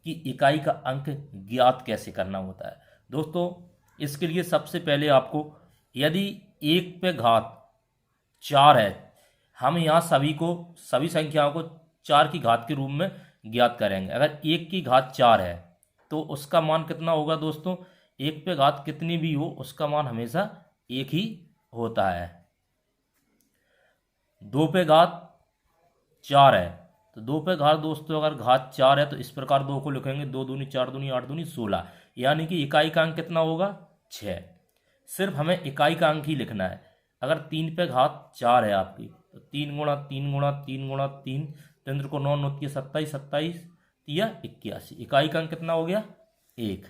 कि इकाई का अंक ज्ञात कैसे करना होता है। दोस्तों इसके लिए सबसे पहले आपको, यदि 1 पे घात 4 है, हम यहाँ सभी संख्याओं को 4 की घात के रूप में ज्ञात करेंगे। अगर 1 की घात 4 है तो उसका मान कितना होगा दोस्तों, 1 पे घात कितनी भी हो उसका मान हमेशा 1 ही होता है। 2 पे घात 4 है तो 2 पे घात दोस्तों अगर घात 4 है तो इस प्रकार 2 को लिखेंगे, 2 दूनी 4 दूनी 8 दूनी 16, यानी कि इकाई का अंक कितना होगा 6। सिर्फ हमें इकाई का अंक ही लिखना है। अगर 3 पे घात 4 है आपकी तो 3 गुणा 3 गुणा 3 गुणा 3, 3 को 9 9 की 27, 27 या 81, इकाई का अंक कितना हो गया 1।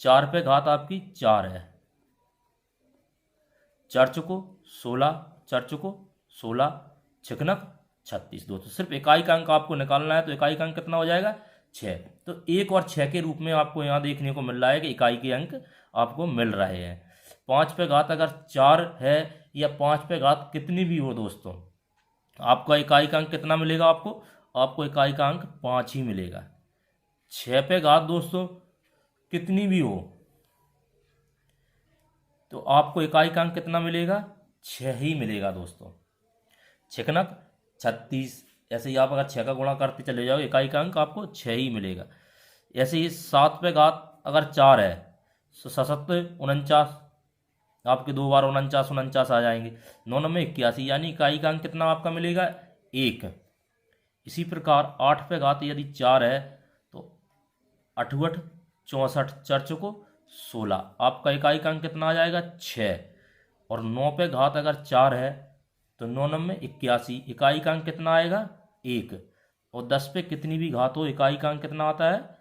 4 पे घात आपकी 4 है, 4 चुको 16, 4 चुको 16, छिकनक 36। दोस्तों सिर्फ इकाई का अंक आपको निकालना है, तो इकाई का अंक कितना हो जाएगा 6। तो 1 और 6 के रूप में आपको यहाँ देखने को मिल रहा है कि इकाई के अंक आपको मिल रहे हैं। 5 पे घात अगर 4 है या 5 पे घात कितनी भी हो दोस्तों, आपका इकाई का अंक कितना मिलेगा, आपको इकाई का अंक 5 ही मिलेगा। 6 पे घात दोस्तों कितनी भी हो तो आपको इकाई का अंक कितना मिलेगा 6 ही मिलेगा दोस्तों। छिकनक 36, ऐसे ही आप अगर 6 का गुणा करते चले जाओ इकाई का अंक आपको 6 ही मिलेगा। ऐसे ही 7 पे घात अगर 4 है तो 7 49, आपके 2 बार 49 49 आ जाएंगे, 9 9 में 81, यानी इकाई का अंक कितना आपका मिलेगा 1। इसी प्रकार 8 पे घात यदि 4 है तो 8 64, 4 चुको 16, आपका इकाई का अंक कितना आ जाएगा 6। और 9 पे घात अगर 4 है तो 9 9 में 81, इकाई का अंक कितना आएगा 1। और 10 पे कितनी भी घात हो इकाई का अंक कितना आता है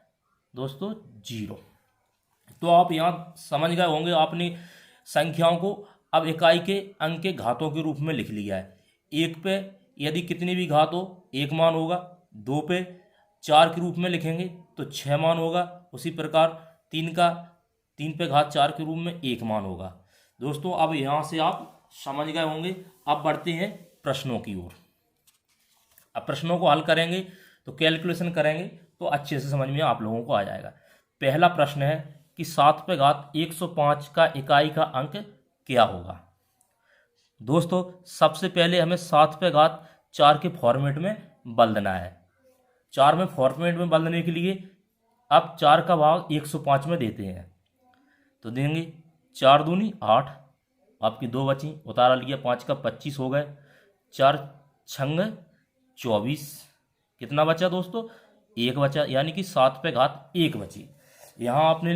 दोस्तों 0। तो आप यहाँ समझ गए होंगे, आपने संख्याओं को अब इकाई के अंक के घातों के रूप में लिख लिया है। 1 पे यदि कितनी भी घात हो 1 मान होगा, 2 पे 4 के रूप में लिखेंगे तो 6 मान होगा, उसी प्रकार 3 पे घात 4 के रूप में 1 मान होगा। दोस्तों अब यहाँ से आप समझ गए होंगे। अब बढ़ते हैं प्रश्नों की ओर। अब प्रश्नों को हल करेंगे तो कैलकुलेशन करेंगे तो अच्छे से समझ में आप लोगों को आ जाएगा। पहला प्रश्न है कि 7 पे घात 105 का इकाई का अंक क्या होगा। दोस्तों सबसे पहले हमें 7 पे घात 4 के फॉर्मेट में बदल देना है। 4 में फॉर्मेट में बदलने के लिए अब 4 का भाग 105 में देते हैं तो देंगे 4 दूनी 8, आपकी 2 बची, उतारा लिया 5 का 25 हो गए, 4 छंग 24, कितना बचा दोस्तों 1 बचा, यानी कि 7 पे घात 1 बची। यहाँ आपने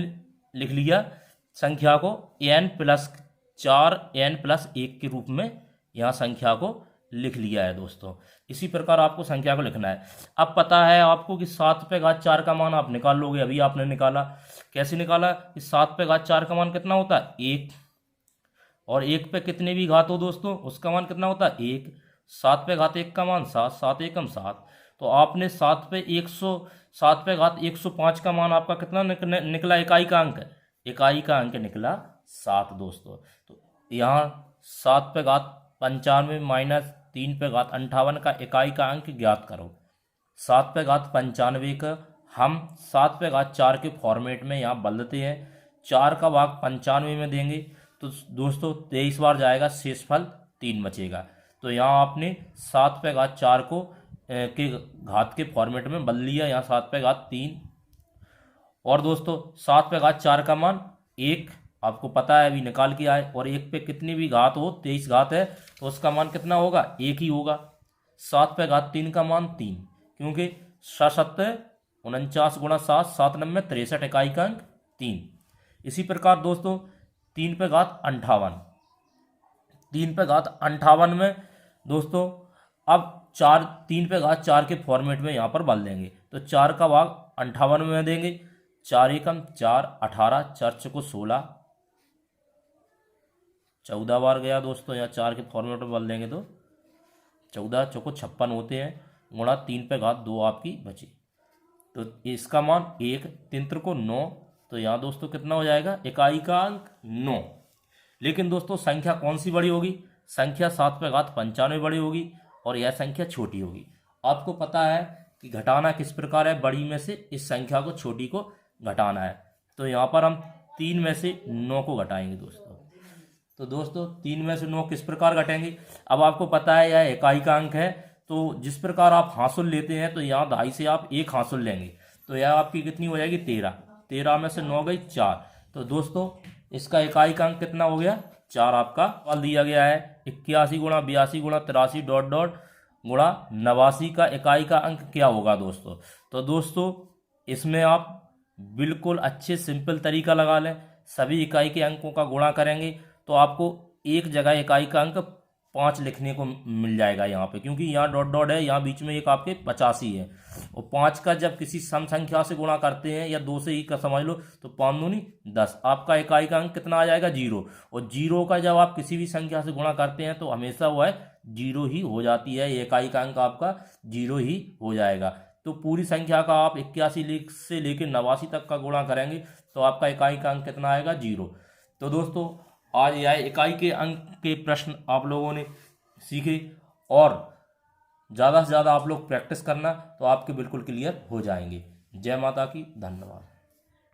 लिख लिया संख्या को n+4n+1 के रूप में यहाँ संख्या को लिख लिया है दोस्तों। इसी प्रकार आपको संख्या को लिखना है। अब पता है आपको कि 7 पे घात 4 का मान आप निकाल लोगे, अभी आपने निकाला। कैसे निकाला कि 7 पे घात 4 का मान कितना होता है 1, और 1 पे कितनी भी घात हो दोस्तों उसका मान कितना होता है 1। 7 पे घात 1 का मान 7, 7 एकम 7, तो आपने 7 पे घात 105 का मान आपका कितना निकला, इकाई का अंक, इकाई का अंक निकला 7 दोस्तों। तो यहाँ 7 पे घात 95 माइनस 3 पे घात 58 का इकाई का अंक ज्ञात करो। 7 पे घात 95 का हम 7 पे घात 4 के फॉर्मेट में यहाँ बदलते हैं, 4 का भाग 95 में देंगे तो दोस्तों 23 बार जाएगा, शेषफल 3 बचेगा। तो यहाँ आपने 7 पे घात 4 को के घात के फॉर्मेट में बदल लिया, यहाँ 7 पे घात 3। और दोस्तों 7 पे घात 4 का मान 1 आपको पता है, अभी निकाल के आए, और 1 पे कितनी भी घात हो 23 घात है तो उसका मान कितना होगा 1 ही होगा। 7 पे घात 3 का मान 3, क्योंकि 7 49 गुणा 7, 7 9 63, इकाई का अंक 3। इसी प्रकार दोस्तों 3 पे घात 58, 3 पे घात 58 में दोस्तों अब 3 पे घात 4 के फॉर्मेट में यहाँ पर बदल देंगे तो 4 का भाग 58 में देंगे, 4 एकम 4, 18, 4 चौको 16, 14 बार गया दोस्तों। यहाँ 4 के फॉर्मेट में बदल देंगे तो 14 चौको 56 होते हैं, गुणा 3 पे घात 2 आपकी बची, तो इसका मान 1, 3 को 9, तो यहाँ दोस्तों कितना हो जाएगा इकाई का अंक 9। लेकिन दोस्तों संख्या कौन सी बड़ी होगी, संख्या 7 पे घात 95 बड़ी होगी और यह संख्या छोटी होगी। आपको पता है कि घटाना किस प्रकार है, बड़ी में से इस संख्या को छोटी को घटाना है। तो यहाँ पर हम 3 में से 9 को घटाएंगे दोस्तों। तो दोस्तों 3 में से 9 किस प्रकार घटेंगे, अब आपको पता है यह इकाई का अंक है, तो जिस प्रकार आप हासिल लेते हैं तो यहाँ 2.5 से आप 1 हासिल लेंगे, तो यह आपकी कितनी हो जाएगी 13। 13 में से 9 गई 4। तो दोस्तों इसका इकाई का अंक कितना हो गया 4 आपका सवाल दिया गया है। 81 गुणा 82 गुणा 83 डॉट डॉट गुणा 89 का इकाई का अंक क्या होगा दोस्तों। तो दोस्तों इसमें आप बिल्कुल अच्छे सिंपल तरीका लगा लें, सभी इकाई के अंकों का गुणा करेंगे तो आपको एक जगह इकाई का अंक 5 लिखने को मिल जाएगा यहाँ पे, क्योंकि यहाँ डॉट डॉट है, यहाँ बीच में एक आपके 85 है, और 5 का जब किसी सम संख्या से गुणा करते हैं या 2 से ही का समझ लो तो 5 दूनी 10, आपका इकाई का अंक कितना आ जाएगा 0। और 0 का जब आप किसी भी संख्या से गुणा करते हैं तो हमेशा वो है 0 ही हो जाती है, ये इकाई का अंक आपका 0 ही हो जाएगा। तो पूरी संख्या का आप 81 से लेकर 89 तक का गुणा करेंगे तो आपका इकाई का अंक कितना आएगा 0। तो दोस्तों आज यह इकाई के अंक के प्रश्न आप लोगों ने सीखे, और ज़्यादा से ज़्यादा आप लोग प्रैक्टिस करना तो आपके बिल्कुल क्लियर हो जाएंगे। जय माता की, धन्यवाद।